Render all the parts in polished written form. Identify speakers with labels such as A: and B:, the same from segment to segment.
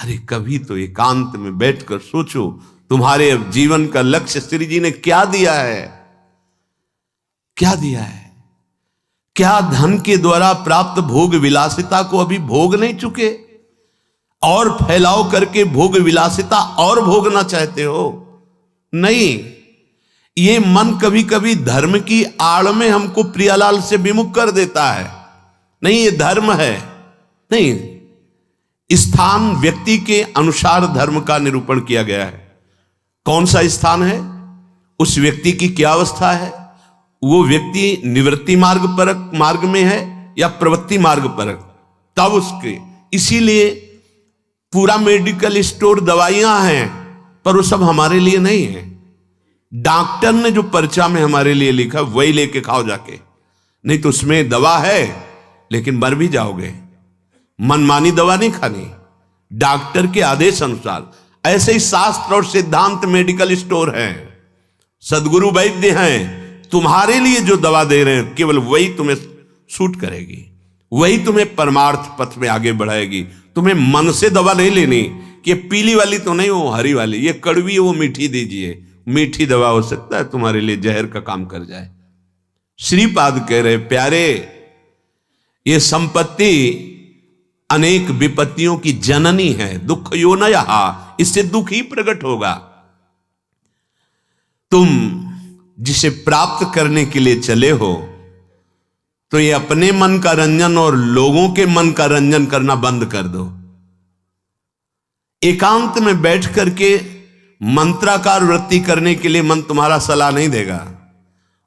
A: अरे कभी तो एकांत में बैठकर सोचो, तुम्हारे अब जीवन का लक्ष्य श्री जी ने क्या दिया है, क्या दिया है? क्या धन के द्वारा प्राप्त भोग विलासिता को अभी भोग नहीं चुके और फैलाव करके भोग विलासिता और भोगना चाहते हो? नहीं, ये मन कभी कभी धर्म की आड़ में हमको प्रियालाल से विमुख कर देता है। नहीं, ये धर्म है। नहीं, स्थान व्यक्ति के अनुसार धर्म का निरूपण किया गया है। कौन सा स्थान है, उस व्यक्ति की क्या अवस्था है, वो व्यक्ति निवृत्ति मार्ग में है या प्रवृत्ति मार्ग परक, तब उसके। इसीलिए पूरा मेडिकल स्टोर दवाइयां हैं, पर वो सब हमारे लिए नहीं है। डॉक्टर ने जो पर्चा में हमारे लिए लिखा वही लेके खाओ जाके, नहीं तो उसमें दवा है लेकिन मर भी जाओगे। मनमानी दवा नहीं खानी, डॉक्टर के आदेश अनुसार। ऐसे ही शास्त्र और सिद्धांत मेडिकल स्टोर है, सदगुरु वैद्य हैं, तुम्हारे लिए जो दवा दे रहे हैं केवल वही तुम्हें सूट करेगी, वही तुम्हें परमार्थ पथ में आगे बढ़ाएगी। तुम्हें मन से दवा नहीं लेनी कि पीली वाली तो नहीं, वो हरी वाली, ये कड़वी है वो मीठी दीजिए। मीठी दवा हो सकता है तुम्हारे लिए जहर का काम कर जाए। श्रीपाद कह रहे प्यारे, ये संपत्ति अनेक विपत्तियों की जननी है, दुख यो न यहा, इससे दुख ही प्रकट होगा। तुम जिसे प्राप्त करने के लिए चले हो तो ये अपने मन का रंजन और लोगों के मन का रंजन करना बंद कर दो। एकांत में बैठ करके मंत्राकार वृत्ति करने के लिए मन तुम्हारा सलाह नहीं देगा,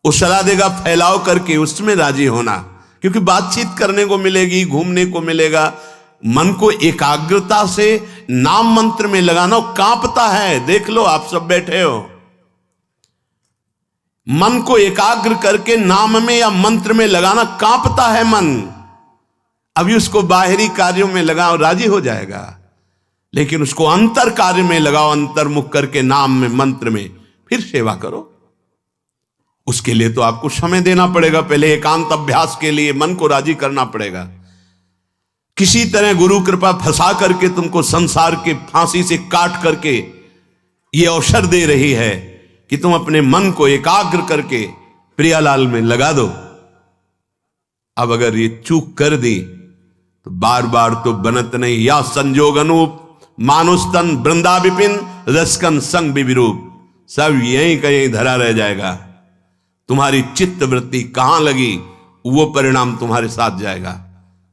A: वो सलाह देगा फैलाव करके उसमें राजी होना, क्योंकि बातचीत करने को मिलेगी, घूमने को मिलेगा। मन को एकाग्रता से नाम मंत्र में लगाना, कांपता है। देख लो, आप सब बैठे हो, मन को एकाग्र करके नाम में या मंत्र में लगाना, कांपता है मन। अभी उसको बाहरी कार्यों में लगाओ, राजी हो जाएगा, लेकिन उसको अंतर कार्य में लगाओ, अंतर्मुख करके नाम में मंत्र में, फिर सेवा करो। उसके लिए तो आपको समय देना पड़ेगा, पहले एकांत अभ्यास के लिए मन को राजी करना पड़ेगा। किसी तरह गुरु कृपा फंसा करके तुमको संसार के फांसी से काट करके ये अवसर दे रही है कि तुम अपने मन को एकाग्र करके प्रियालाल में लगा दो। अब अगर ये चूक कर दी तो बार बार तो बनत नहीं। या संजोग अनूप मानुस्तन वृंदा विपिन रसकन संग विरूप, सब यहीं कहीं धरा रह जाएगा। तुम्हारी चित्त वृत्ति कहां लगी वो परिणाम तुम्हारे साथ जाएगा।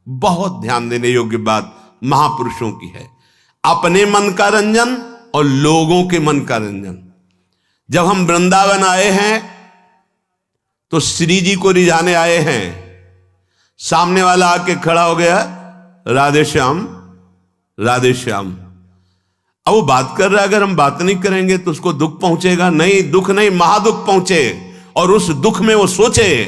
A: बहुत ध्यान देने योग्य बात महापुरुषों की है, अपने मन का रंजन और लोगों के मन का रंजन। जब हम वृंदावन आए हैं तो श्री जी को रिझाने आए हैं, सामने वाला आके खड़ा हो गया, राधे श्याम राधे श्याम। अब वो बात कर रहा है, अगर हम बात नहीं करेंगे तो उसको दुख पहुंचेगा। नहीं, दुख नहीं, महादुख पहुंचे। और उस दुख में वो सोचे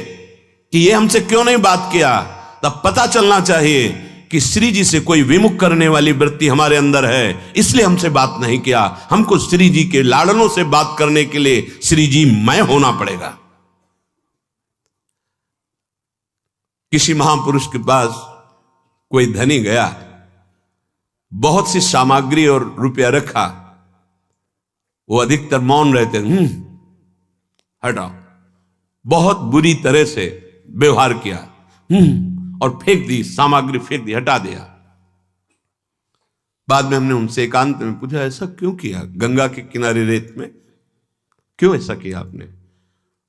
A: कि ये हमसे क्यों नहीं बात किया। तब पता चलना चाहिए कि श्री जी से कोई विमुख करने वाली वृत्ति हमारे अंदर है, इसलिए हमसे बात नहीं किया। हमको श्री जी के लाड़नों से बात करने के लिए श्री जी मैं होना पड़ेगा। किसी महापुरुष के पास कोई धनी गया, बहुत सी सामग्री और रुपया रखा, वो अधिकतर मौन रहते, हटाओ, बहुत बुरी तरह से व्यवहार किया, और फेंक दी, सामग्री फेंक दी, हटा दिया। बाद में हमने उनसे एकांत में पूछा, ऐसा क्यों किया? गंगा के किनारे रेत में क्यों ऐसा किया आपने?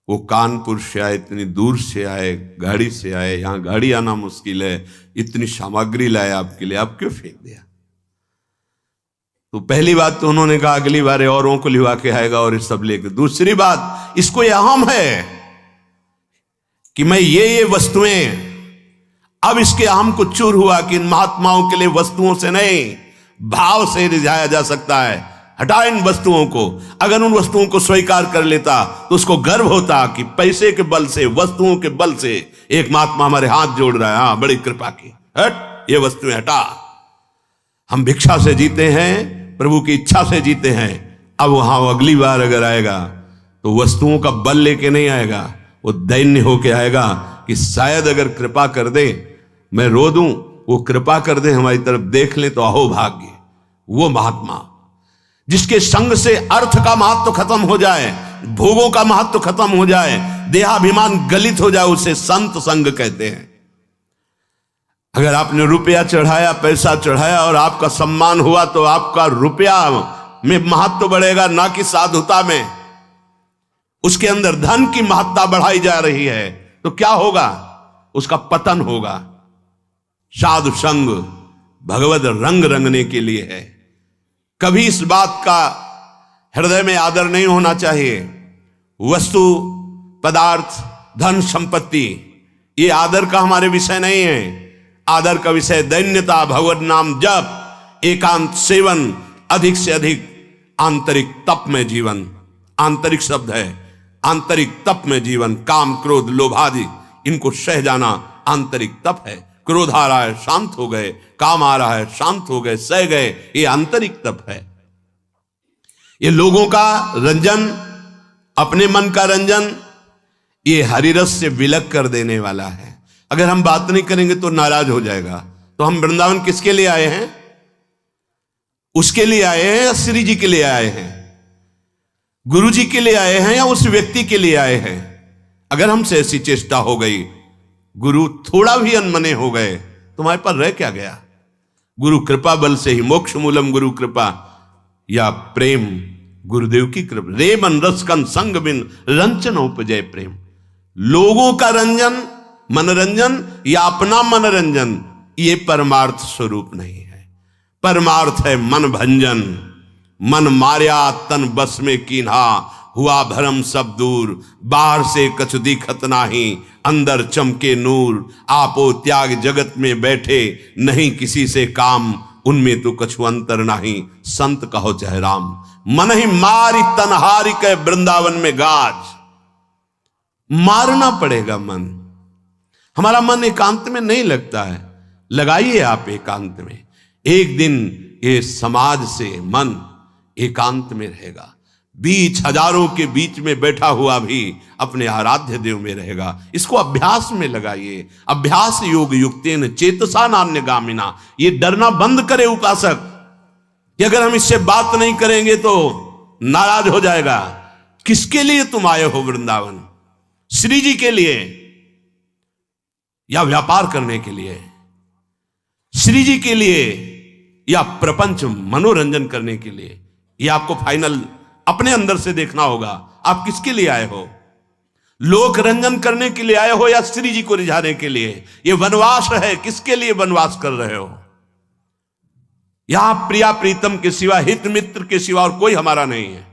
A: वो कानपुर से आए, इतनी दूर से आए, गाड़ी से आए, यहां गाड़ी आना मुश्किल है, इतनी सामग्री लाए आपके लिए, आप क्यों फेंक दिया? तो पहली बात तो उन्होंने कहा अगली बार औरों को लिवा के आएगा और इस सब लेकर। दूसरी बात, इसको यह अहम है कि मैं ये वस्तुएं, अब इसके अहम को चूर हुआ कि इन महात्माओं के लिए वस्तुओं से नहीं भाव से रिझाया जा सकता है। हटा इन वस्तुओं को। अगर उन वस्तुओं को स्वीकार कर लेता तो उसको गर्व होता कि पैसे के बल से, वस्तुओं के बल से एक महात्मा हमारे हाथ जोड़ रहा है, हाँ बड़ी कृपा की, हट ये वस्तुएं हटा। हम भिक्षा से जीते हैं, प्रभु की इच्छा से जीते हैं। अब वहां अगली बार अगर आएगा तो वस्तुओं का बल लेके नहीं आएगा, वो दैन्य होके आएगा कि शायद अगर कृपा कर दे, मैं रो दूं, वो कृपा कर दे, हमारी तरफ देख ले तो अहो भाग्य। वो महात्मा जिसके संग से अर्थ का महत्व खत्म हो जाए, भोगों का महत्व खत्म हो जाए, देहाभिमान गलित हो जाए, उसे संत संग कहते हैं। अगर आपने रुपया चढ़ाया, पैसा चढ़ाया और आपका सम्मान हुआ तो आपका रुपया में महत्व बढ़ेगा, ना कि साधुता में। उसके अंदर धन की महत्ता बढ़ाई जा रही है तो क्या होगा? उसका पतन होगा। साधु संग भगवत रंग रंगने के लिए है। कभी इस बात का हृदय में आदर नहीं होना चाहिए। वस्तु, पदार्थ, धन, संपत्ति, ये आदर का हमारे विषय नहीं है। आदर का विषय दैन्यता, भगवत नाम जप, एकांत सेवन, अधिक से अधिक आंतरिक तप में जीवन। आंतरिक शब्द है, आंतरिक तप में जीवन। काम, क्रोध, लोभ आदि इनको सह जाना आंतरिक तप है। क्रोध आ रहा है, शांत हो गए, काम आ रहा है, शांत हो गए, सह गए, ये आंतरिक तप है। ये लोगों का रंजन, अपने मन का रंजन, ये हरिरस से विलग कर देने वाला है। अगर हम बात नहीं करेंगे तो नाराज हो जाएगा। तो हम वृंदावन किसके लिए आए हैं? उसके लिए आए हैं या श्री जी के लिए आए हैं? गुरु जी के लिए आए हैं या उस व्यक्ति के लिए आए हैं? अगर हमसे ऐसी चेष्टा हो गई, गुरु थोड़ा भी अनमने हो गए, तुम्हारे पर रह क्या गया? गुरु कृपा बल से ही मोक्ष मूलम गुरु कृपा, या प्रेम गुरुदेव की कृपा। रे मन रस कन संग बिन रंचन उपजय प्रेम। लोगों का रंजन, मनोरंजन या अपना मनोरंजन, ये परमार्थ स्वरूप नहीं है। परमार्थ है मन भंजन। मन मार्या तन बस में कीन्हा, हुआ भरम सब दूर। बाहर से कछु दिखत नाही, अंदर चमके नूर। आपो त्याग जगत में बैठे, नहीं किसी से काम। उनमें तो कछु अंतर नाही, संत कहो चाहे राम। मन ही मारी तनहारी के वृंदावन में गाज। मारना पड़ेगा मन। हमारा मन एकांत में नहीं लगता है। लगाइए आप एकांत में। एक दिन ये समाज से मन एकांत में रहेगा। बीच हजारों के बीच में बैठा हुआ भी अपने आराध्य देव में रहेगा। इसको अभ्यास में लगाइए। अभ्यास योग युक्तेन चेतसा नान्यगामिना। ये डरना बंद करे उपासक कि अगर हम इससे बात नहीं करेंगे तो नाराज हो जाएगा। किसके लिए तुम आए हो वृंदावन? श्री जी के लिए या व्यापार करने के लिए? श्री जी के लिए या प्रपंच मनोरंजन करने के लिए? ये आपको फाइनल अपने अंदर से देखना होगा। आप किसके लिए आए हो? लोक रंजन करने के लिए आए हो या श्री जी को रिझाने के लिए? ये वनवास है, किसके लिए वनवास कर रहे हो? यहां प्रिया प्रीतम के सिवा, हित मित्र के सिवा और कोई हमारा नहीं है।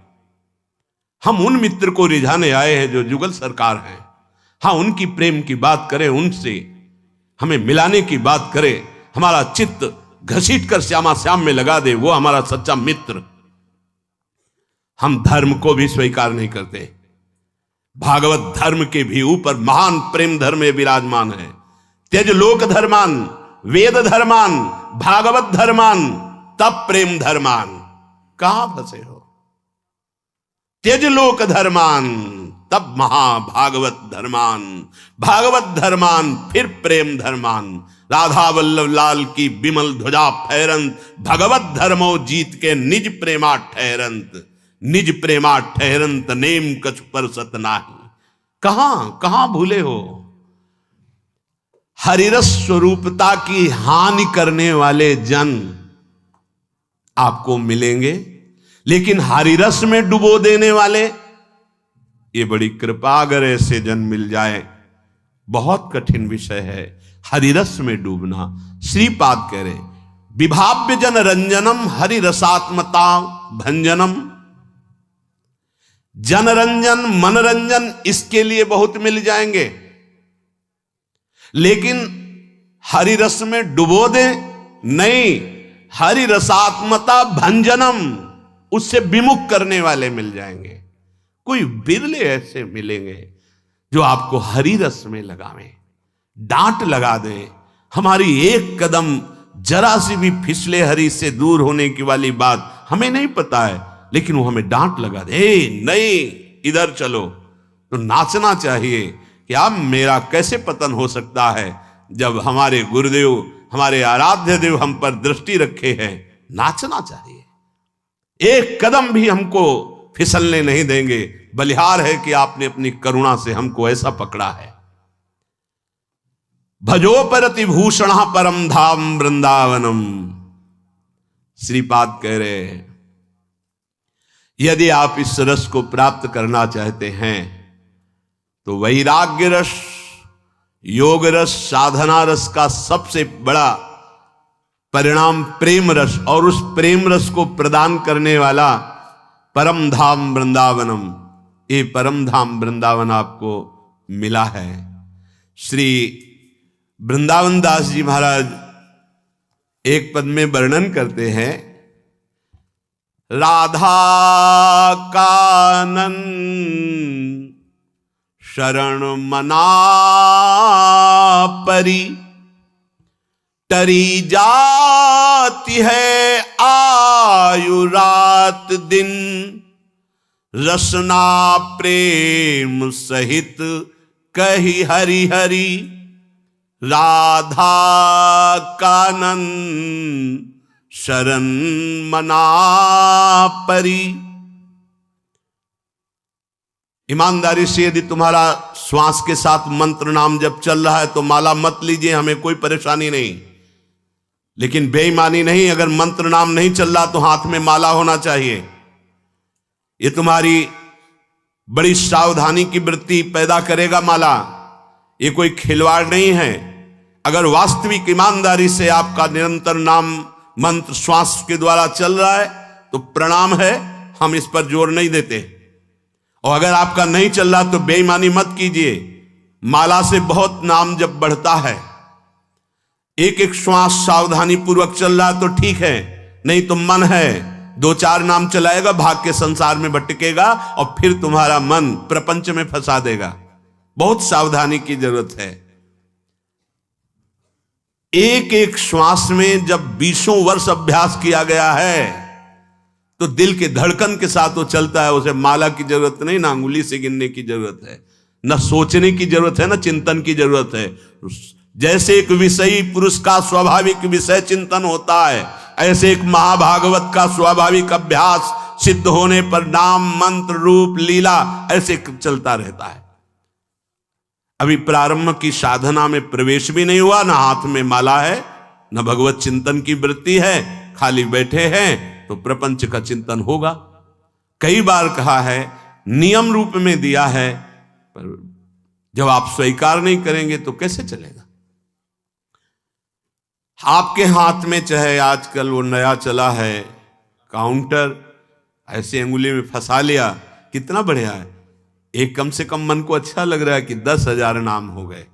A: हम उन मित्र को रिझाने आए हैं जो जुगल सरकार हैं। हाँ, उनकी प्रेम की बात करें, उनसे हमें मिलाने की बात करें, हमारा चित्त घसीट कर श्यामा श्याम में लगा दे, वो हमारा सच्चा मित्र। हम धर्म को भी स्वीकार नहीं करते। भागवत धर्म के भी ऊपर महान प्रेम धर्म में विराजमान है। त्यज लोक धर्मान, वेद धर्मान, भागवत धर्मान, तब प्रेम धर्मान। कहां फंसे हो? त्यज लोक धर्मान, तब महाभागवत धर्मान। भागवत धर्मान, फिर प्रेम धर्मान। राधा वल्लभ लाल की बिमल ध्वजा फहरंत, भगवत धर्मो जीत के निज प्रेमा ठहरंत। निज प्रेमा ठहरंत, नेम कछु परसत नाही। कहां भूले हो? हरिरस स्वरूपता की हानि करने वाले जन आपको मिलेंगे, लेकिन हरिरस में डुबो देने वाले, ये बड़ी कृपा। अगर ऐसे जन मिल जाए, बहुत कठिन विषय है हरिरस में डूबना। श्रीपाद कह रहे, विभाव्य जन रंजनम हरिरसात्मता भंजनम। जनरंजन, मनरंजन, इसके लिए बहुत मिल जाएंगे, लेकिन हरिरस में डुबो दे नहीं। हरिरसात्मता भंजनम, उससे विमुख करने वाले मिल जाएंगे। कोई बिरले ऐसे मिलेंगे जो आपको हरिरस में लगावें, डांट लगा दें। हमारी एक कदम जरा सी भी फिसले हरि से दूर होने की वाली बात हमें नहीं पता है, लेकिन वो हमें डांट लगा दे, नहीं इधर चलो। तो नाचना चाहिए कि अब मेरा कैसे पतन हो सकता है जब हमारे गुरुदेव, हमारे आराध्य देव हम पर दृष्टि रखे हैं। नाचना चाहिए। एक कदम भी हमको फिसलने नहीं देंगे। बलिहार है कि आपने अपनी करुणा से हमको ऐसा पकड़ा है। भजोपरति भूषण परम धाम वृंदावनम। श्रीपाद कह रहे हैं, यदि आप इस रस को प्राप्त करना चाहते हैं तो वैराग्य रस, योग रस, साधना रस का सबसे बड़ा परिणाम प्रेम रस, और उस प्रेम रस को प्रदान करने वाला परम धाम वृंदावनम, ये परम धाम वृंदावन आपको मिला है। श्री वृंदावन दास जी महाराज एक पद में वर्णन करते हैं, राधा कानन शरण मना परी, टरी जाती है आयु रात दिन, रसना प्रेम सहित कही हरि हरि, राधा कानन शरण मना परी। ईमानदारी से यदि तुम्हारा श्वास के साथ मंत्र नाम जब चल रहा है तो माला मत लीजिए, हमें कोई परेशानी नहीं। लेकिन बेईमानी नहीं, अगर मंत्र नाम नहीं चल रहा तो हाथ में माला होना चाहिए। ये तुम्हारी बड़ी सावधानी की वृत्ति पैदा करेगा माला, ये कोई खिलवाड़ नहीं है। अगर वास्तविक ईमानदारी से आपका निरंतर नाम मंत्र श्वास के द्वारा चल रहा है तो प्रणाम है, हम इस पर जोर नहीं देते। और अगर आपका नहीं चल रहा तो बेईमानी मत कीजिए। माला से बहुत नाम जब बढ़ता है, एक एक श्वास सावधानी पूर्वक चल रहा तो ठीक है, नहीं तो मन है दो चार नाम चलाएगा, भाग के संसार में भटकेगा और फिर तुम्हारा मन प्रपंच में फंसा देगा। बहुत सावधानी की जरूरत है। एक एक श्वास में जब 20 वर्ष अभ्यास किया गया है तो दिल के धड़कन के साथ वो चलता है। उसे माला की जरूरत नहीं, ना अंगुली से गिनने की जरूरत है, न सोचने की जरूरत है, न चिंतन की जरूरत है। जैसे एक विषयी पुरुष का स्वाभाविक विषय चिंतन होता है, ऐसे एक महाभागवत का स्वाभाविक अभ्यास सिद्ध होने पर नाम मंत्र रूप लीला ऐसे चलता रहता है। अभी प्रारंभ की साधना में प्रवेश भी नहीं हुआ, ना हाथ में माला है, न भगवत चिंतन की वृत्ति है, खाली बैठे हैं तो प्रपंच का चिंतन होगा। कई बार कहा है, नियम रूप में दिया है, पर जब आप स्वीकार नहीं करेंगे तो कैसे चलेगा। आपके हाथ में चाहे आजकल वो नया चला है काउंटर, ऐसे अंगुली में फंसा लिया, कितना बढ़िया है। एक कम से कम मन को अच्छा लग रहा है कि 10,000 नाम हो गए,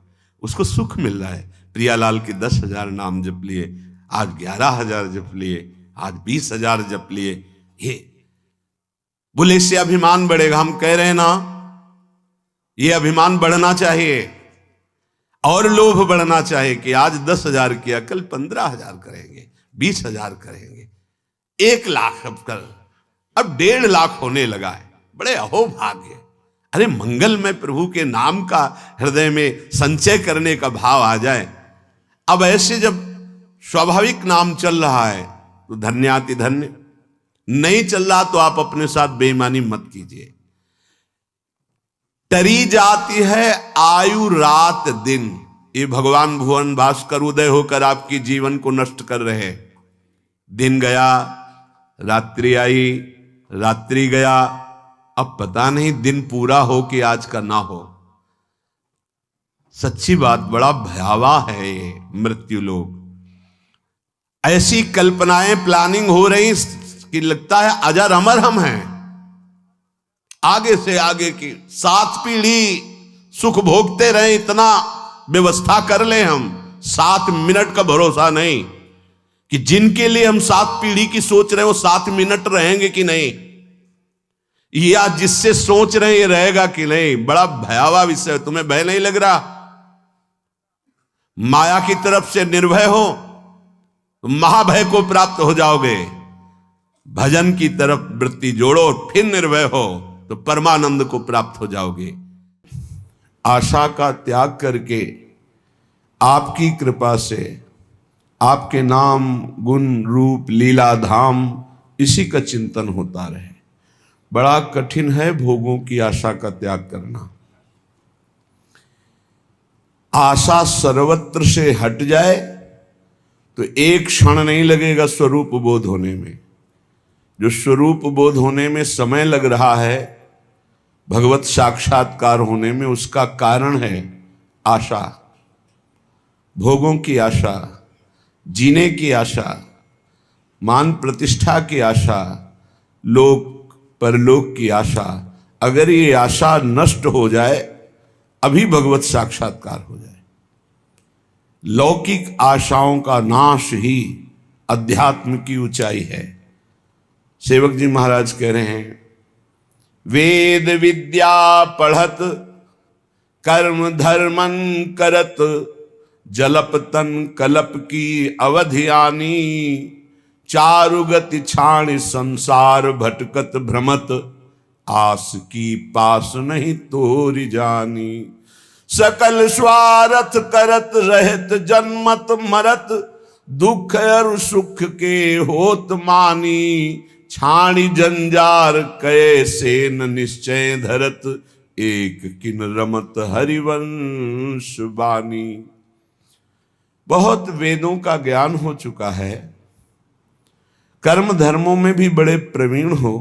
A: उसको सुख मिल रहा है। प्रियालाल के 10,000 नाम जप लिए, आज 11,000 जप लिए, आज 20,000 जप लिए। ये बोले इससे अभिमान बढ़ेगा। हम कह रहे हैं ना, ये अभिमान बढ़ना चाहिए और लोभ बढ़ना चाहिए कि आज 10,000 किया, कल 15,000 करेंगे, 20,000 करेंगे, 1,00,000 अब कल, अब 1.5 होने लगा है। बड़े अहोभाग्य। अरे मंगल में प्रभु के नाम का हृदय में संचय करने का भाव आ जाए। अब ऐसे जब स्वाभाविक नाम चल रहा है तो धन्याति धन्य, नहीं चल रहा तो आप अपने साथ बेईमानी मत कीजिए। टरी जाती है आयु रात दिन, ये भगवान भुवन भास्कर उदय होकर आपकी जीवन को नष्ट कर रहे। दिन गया, रात्रि आई, रात्रि गया, अब पता नहीं दिन पूरा हो कि आज का ना हो। सच्ची बात, बड़ा भयावह है ये मृत्यु लोग। ऐसी कल्पनाएं प्लानिंग हो रही कि लगता है अजर अमर हम हैं। आगे से आगे की 7 पीढ़ी सुख भोगते रहे, इतना व्यवस्था कर ले हम। 7 मिनट का भरोसा नहीं कि जिनके लिए हम 7 पीढ़ी की सोच रहे हैं वो 7 मिनट रहेंगे कि नहीं, या जिससे सोच रहे हैं ये रहेगा कि नहीं। बड़ा भयावह विषय। तुम्हें भय नहीं लग रहा? माया की तरफ से निर्भय हो तो महाभय को प्राप्त हो जाओगे। भजन की तरफ वृत्ति जोड़ो, फिर निर्भय हो तो परमानंद को प्राप्त हो जाओगे। आशा का त्याग करके आपकी कृपा से आपके नाम गुण रूप लीला धाम इसी का चिंतन होता रहे। बड़ा कठिन है भोगों की आशा का त्याग करना। आशा सर्वत्र से हट जाए तो एक क्षण नहीं लगेगा स्वरूप बोध होने में। जो स्वरूप बोध होने में समय लग रहा है, भगवत साक्षात्कार होने में, उसका कारण है आशा। भोगों की आशा, जीने की आशा, मान प्रतिष्ठा की आशा, लोक परलोक की आशा। अगर ये आशा नष्ट हो जाए, अभी भगवत साक्षात्कार हो जाए। लौकिक आशाओं का नाश ही अध्यात्म की ऊंचाई है। सेवक जी महाराज कह रहे हैं, वेद विद्या पढ़त कर्म धर्मन करत, जलप तन कलप की अवधि आनी, चारुगति छाण संसार भटकत भ्रमत, आस की पास नहीं तोरी जानी। सकल स्वार्थ करत रहत जन्मत मरत, दुख और सुख के होत मानी, छाणी जंजार कैसे न निश्चय धरत, एक किन रमत हरिवंश बानी। बहुत वेदों का ज्ञान हो चुका है, कर्म धर्मों में भी बड़े प्रवीण हो,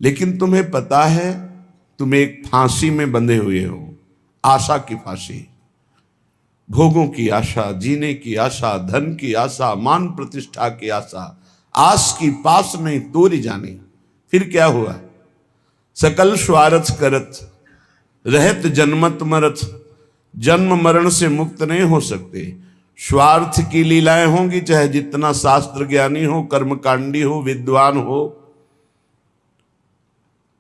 A: लेकिन तुम्हें पता है तुम एक फांसी में बंधे हुए हो, आशा की फांसी। भोगों की आशा, जीने की आशा, धन की आशा, मान प्रतिष्ठा की आशा, आस की पास नहीं तोरी जानी। फिर क्या हुआ? सकल स्वार्थ करत रहत जन्मत मरत, जन्म मरण से मुक्त नहीं हो सकते। स्वार्थ की लीलाएं होंगी, चाहे जितना शास्त्र ज्ञानी हो, कर्मकांडी हो, विद्वान हो।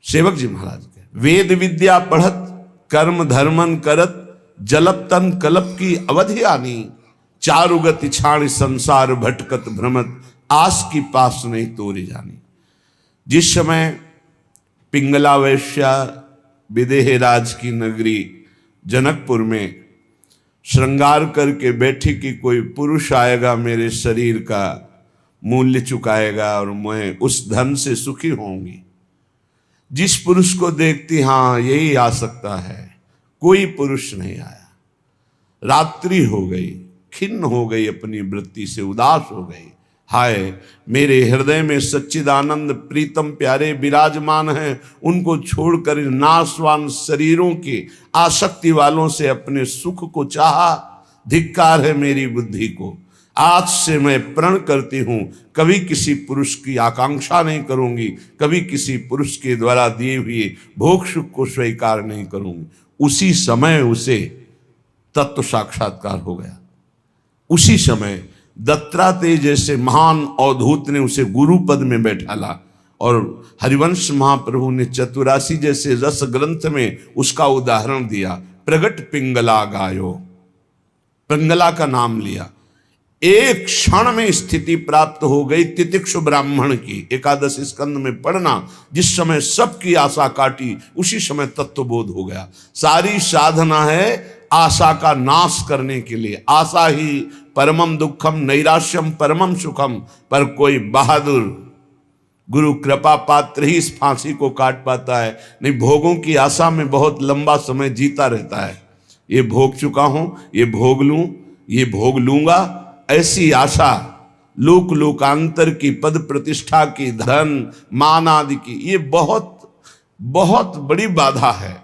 A: सेवक जी महाराज के वेद विद्या पढ़त कर्म धर्मन करत, जलप तन कलप की अवधि आनी, चारुगति छाण संसार भटकत भ्रमत, आस की पास नहीं तोरी जानी। जिस समय पिंगला वैश्या विदेह राज की नगरी जनकपुर में श्रृंगार करके बैठी कि कोई पुरुष आएगा, मेरे शरीर का मूल्य चुकाएगा और मैं उस धन से सुखी होंगी। जिस पुरुष को देखती, हाँ यही आ सकता है, कोई पुरुष नहीं आया। रात्रि हो गई, खिन्न हो गई, अपनी वृत्ति से उदास हो गई। हाय, मेरे हृदय में सच्चिदानंद प्रीतम प्यारे विराजमान हैं, उनको छोड़कर नाशवान शरीरों के आसक्ति वालों से अपने सुख को चाहा। धिक्कार है मेरी बुद्धि को। आज से मैं प्रण करती हूं, कभी किसी पुरुष की आकांक्षा नहीं करूंगी, कभी किसी पुरुष के द्वारा दिए हुए भोग सुख को स्वीकार नहीं करूंगी। उसी समय उसे तत्व साक्षात्कार हो गया। उसी समय दत्तात्रेय जैसे महान अवधूत ने उसे गुरु पद में बैठाला, और हरिवंश महाप्रभु ने चतुरासी जैसे रस ग्रंथ में उसका उदाहरण दिया। प्रगट पिंगला गायो, पिंगला का नाम लिया। एक क्षण में स्थिति प्राप्त हो गई तितिक्षु ब्राह्मण की। एकादश स्कंद में पढ़ना, जिस समय सबकी आशा काटी, उसी समय तत्वबोध हो गया। सारी साधना है आशा का नाश करने के लिए। आशा ही परमम दुखम नैराश्यम परमम सुखम। पर कोई बहादुर गुरु कृपा पात्र ही इस फांसी को काट पाता है, नहीं भोगों की आशा में बहुत लंबा समय जीता रहता है। ये भोग चुका हूं, ये भोग लूं, ये भोग लूंगा, ऐसी आशा लोक लोकांतर की, पद प्रतिष्ठा की, धन मान आदि की, ये बहुत बहुत बड़ी बाधा है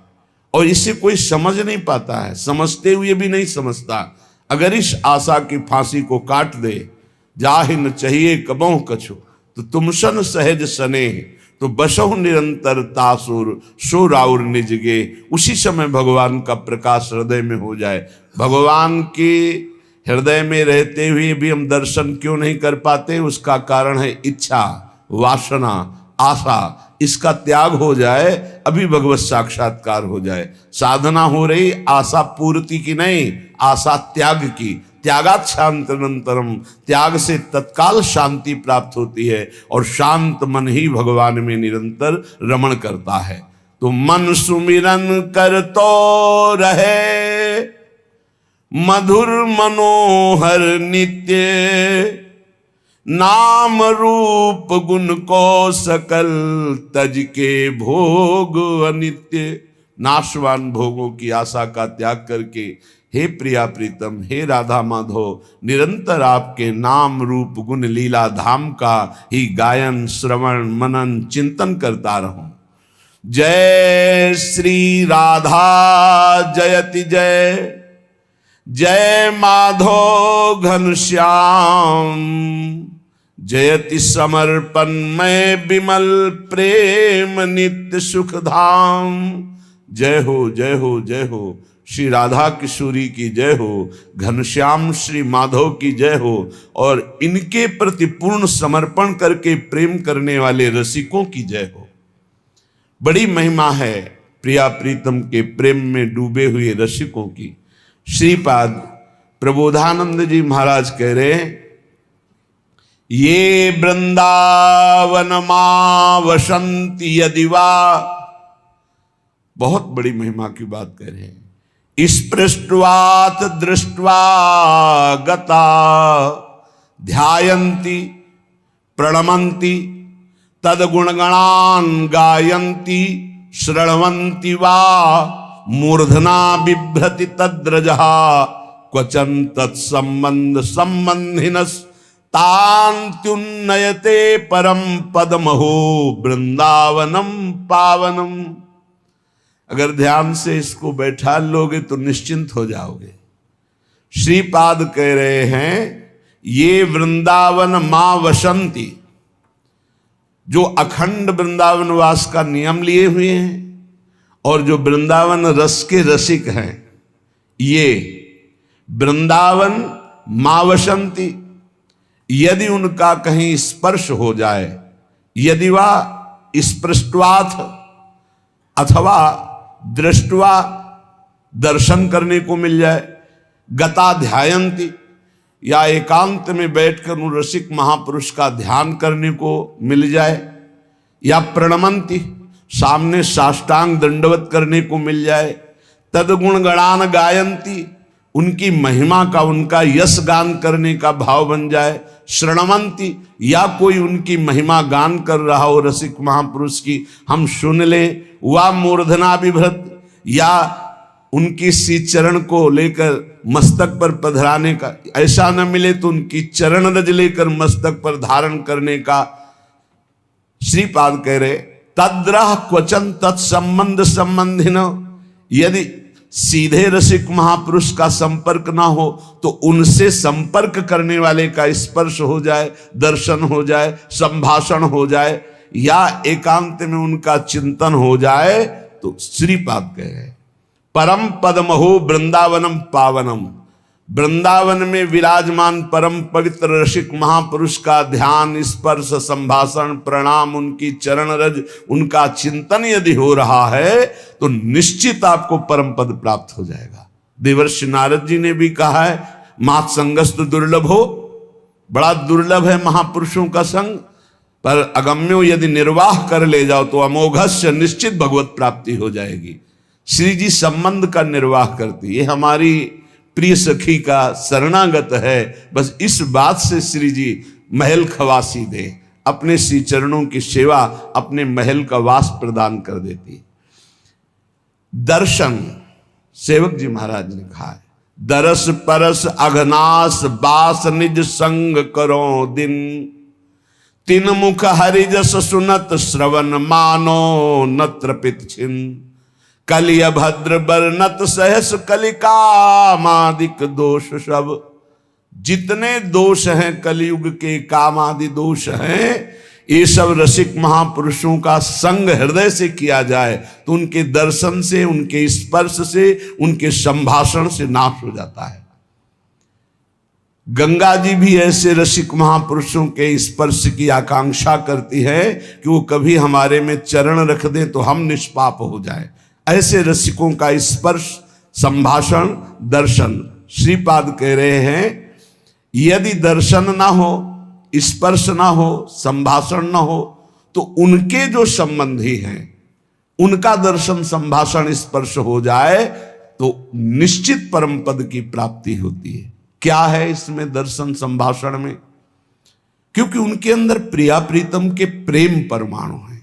A: और इसे कोई समझ नहीं पाता है, समझते हुए भी नहीं समझता। अगर इस आशा की फांसी को काट दे, जाहि न चाहिए कबहु कछु, तो तुम सन सहज सने, तो बसहु निरंतर तासुर सो राउर निजगे। उसी समय भगवान का प्रकाश हृदय में हो जाए। भगवान के हृदय में रहते हुए भी हम दर्शन क्यों नहीं कर पाते? उसका कारण है इच्छा, वासना, आशा। इसका त्याग हो जाए, अभी भगवत साक्षात्कार हो जाए। साधना हो रही आशा पूर्ति की नहीं, आशा त्याग की। त्यागात् शांतिरंतरम, त्याग से तत्काल शांति प्राप्त होती है और शांत मन ही भगवान में निरंतर रमण करता है। तो मन सुमिरन कर तो रहे, मधुर मनोहर नित्य, नाम रूप गुण को सकल तज के भोग अनित्य। नाशवान भोगों की आशा का त्याग करके हे प्रिया प्रीतम, हे राधा माधव, निरंतर आपके नाम रूप गुण लीला धाम का ही गायन श्रवण मनन चिंतन करता रहूं। जय श्री राधा जयति जय, जय माधव घनश्याम, जयति समर्पण में विमल प्रेम नित्य सुख धाम। जय हो जय हो जय हो, श्री राधा किशोरी की जय हो, घनश्याम श्री माधव की जय हो, और इनके प्रति पूर्ण समर्पण करके प्रेम करने वाले रसिकों की जय हो। बड़ी महिमा है प्रिया प्रीतम के प्रेम में डूबे हुए रसिकों की। श्रीपाद प्रबोधानंद जी महाराज कह रहे हैं, ये वृंदावन मां वसंति यदि वा, बहुत बड़ी महिमा की बात कह रहे हैं। स्पृष्ट्वात दृष्ट्वा गता, ध्यायन्ति प्रणमन्ति तद्गुणगणान् गायन्ति, शृण्वन्ति वा मूर्धना बिभ्रति तद्रजः, क्वचन तत्संबंध संबंधिनस् तान्त्युन्नयते परम पदमहो वृंदावनम पावनम। अगर ध्यान से इसको बैठा लोगे तो निश्चिंत हो जाओगे। श्रीपाद कह रहे हैं, ये वृंदावन मां वसंती, जो अखंड वृंदावन वास का नियम लिए हुए हैं और जो वृंदावन रस के रसिक हैं, ये वृंदावन मां वसंती, यदि उनका कहीं स्पर्श हो जाए, यदि वा स्पृष्ट्वाथ अथवा दृष्टवा दर्शन करने को मिल जाए, गता ध्यायन्ति या एकांत में बैठकर उन रसिक महापुरुष का ध्यान करने को मिल जाए, या प्रणमंती सामने साष्टांग दंडवत करने को मिल जाए, तदगुण गणान गायन्ति उनकी महिमा का उनका यश गान करने का भाव बन जाए, श्रणवंती या कोई उनकी महिमा गान कर रहा हो रसिक महापुरुष की हम सुन लें, वा मूर्धना बिभ्रत या उनकी सी चरण को लेकर मस्तक पर पधराने का, ऐसा न मिले तो उनकी चरण रज लेकर मस्तक पर धारण करने का। श्रीपाद कह रहे तद्रह क्वचन तत्संबंध संबंधिन, यदि सीधे रसिक महापुरुष का संपर्क ना हो तो उनसे संपर्क करने वाले का स्पर्श हो जाए, दर्शन हो जाए, संभाषण हो जाए, या एकांत में उनका चिंतन हो जाए, तो श्रीपाद कह रहे परम पदमहो वृंदावनम पावनम, वृंदावन में विराजमान परम पवित्र रसिक महापुरुष का ध्यान, स्पर्श, संभाषण, प्रणाम, उनकी चरण रज, उनका चिंतन यदि हो रहा है तो निश्चित आपको परम पद प्राप्त हो जाएगा। देवर्षि नारद जी ने भी कहा है, मात संगस्त दुर्लभ हो, बड़ा दुर्लभ है महापुरुषों का संग, पर अगम्यो यदि निर्वाह कर ले जाओ तो अमोघस्य निश्चित भगवत प्राप्ति हो जाएगी। श्री जी संबंध का निर्वाह करती, ये हमारी प्रिय सखी का शरणागत है, बस इस बात से श्री जी महल खवासी दे, अपने श्री चरणों की सेवा अपने महल का वास प्रदान कर देती। दर्शन, सेवक जी महाराज ने कहा है, दरस परस अघनास बास निज संग करो दिन, तीन मुख हरिजस सुनत श्रवण मानो नत्र पित छिन, कलि अभद्र बरनत सहस कलिकामादिक दोष सब। जितने दोष हैं कलयुग के कामादि दोष हैं, ये सब रसिक महापुरुषों का संग हृदय से किया जाए तो उनके दर्शन से, उनके स्पर्श से, उनके संभाषण से नाश हो जाता है। गंगा जी भी ऐसे रसिक महापुरुषों के स्पर्श की आकांक्षा करती है कि वो कभी हमारे में चरण रख दें तो हम निष्पाप हो जाए। ऐसे रसिकों का स्पर्श, संभाषण, दर्शन, श्रीपाद कह रहे हैं यदि दर्शन ना हो, स्पर्श ना हो, संभाषण ना हो तो उनके जो संबंधी हैं उनका दर्शन, संभाषण, स्पर्श हो जाए तो निश्चित परम पद की प्राप्ति होती है। क्या है इसमें दर्शन संभाषण में? क्योंकि उनके अंदर प्रिया प्रीतम के प्रेम परमाणु है,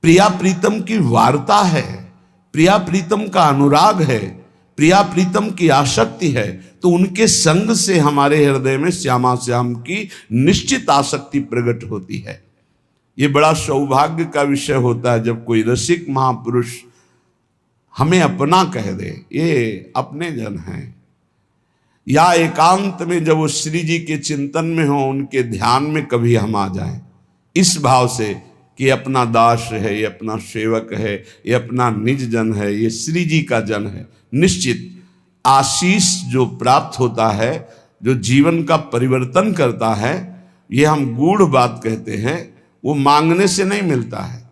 A: प्रिया प्रीतम की वार्ता है, प्रिया प्रीतम का अनुराग है, प्रिया प्रीतम की आसक्ति है। तो उनके संग से हमारे हृदय में श्यामा श्याम की निश्चित आसक्ति प्रकट होती है। ये बड़ा सौभाग्य का विषय होता है जब कोई रसिक महापुरुष हमें अपना कह दे, ये अपने जन हैं। या एकांत में जब वो श्री जी के चिंतन में हो, उनके ध्यान में कभी हम आ जाएं, इस भाव से कि ये अपना दास है, ये अपना सेवक है, ये अपना निज जन है, ये श्री जी का जन है। निश्चित आशीष जो प्राप्त होता है, जो जीवन का परिवर्तन करता है, ये हम गूढ़ बात कहते हैं। वो मांगने से नहीं मिलता है,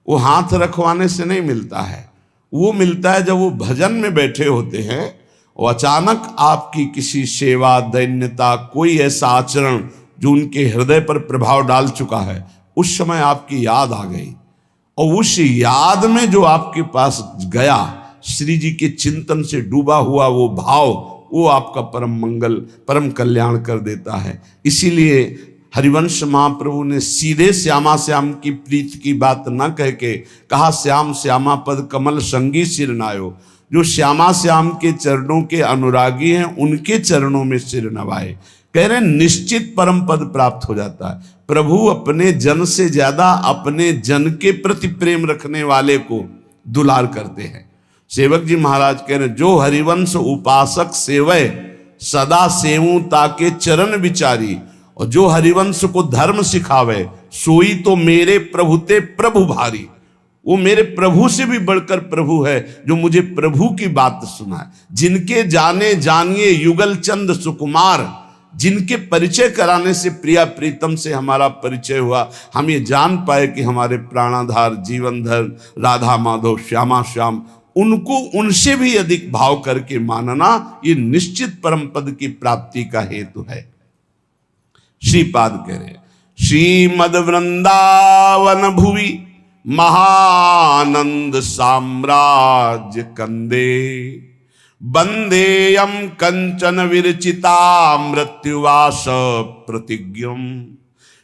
A: वो हाथ रखवाने से नहीं मिलता है, वो मिलता है जब वो भजन में बैठे होते हैं और अचानक आपकी किसी सेवा, दैन्यता, कोई ऐसा आचरण जो उनके हृदय पर प्रभाव डाल चुका है, उस समय आपकी याद आ गई और उस याद में जो आपके पास गया, श्री जी के चिंतन से डूबा हुआ वो भाव, वो आपका परम मंगल, परम कल्याण कर देता है। इसीलिए हरिवंश महाप्रभु ने सीधे श्यामा श्याम की प्रीत की बात न कह के कहा, श्याम श्यामा पद कमल संगी सिर नायो। जो श्यामा श्याम के चरणों के अनुरागी हैं, उनके चरणों में सिर नवाए। कह रहे निश्चित परम पद प्राप्त हो जाता है। प्रभु अपने जन से ज्यादा अपने जन के प्रति प्रेम रखने वाले को दुलार करते हैं। सेवक जी महाराज कह रहे, जो हरिवंश उपासक सेवय सदा सेवू ताके चरण विचारी, और जो हरिवंश को धर्म सिखावे सोई तो मेरे प्रभु ते प्रभु भारी। वो मेरे प्रभु से भी बढ़कर प्रभु है, जो मुझे प्रभु की बात सुनाए। जिनके जाने जानिए युगल चंद सुकुमार, जिनके परिचय कराने से प्रिया प्रीतम से हमारा परिचय हुआ, हम ये जान पाए कि हमारे प्राणाधार जीवनधर राधा माधव श्यामा श्याम, उनको उनसे भी अधिक भाव करके मानना, ये निश्चित परम पद की प्राप्ति का हेतु है। श्रीपाद कह रहे, श्रीमद वृंदावन भुवि महानंद साम्राज्य कंदे, बंदेयम कंचन विरचिता मृत्युवास प्रतिज्ञम,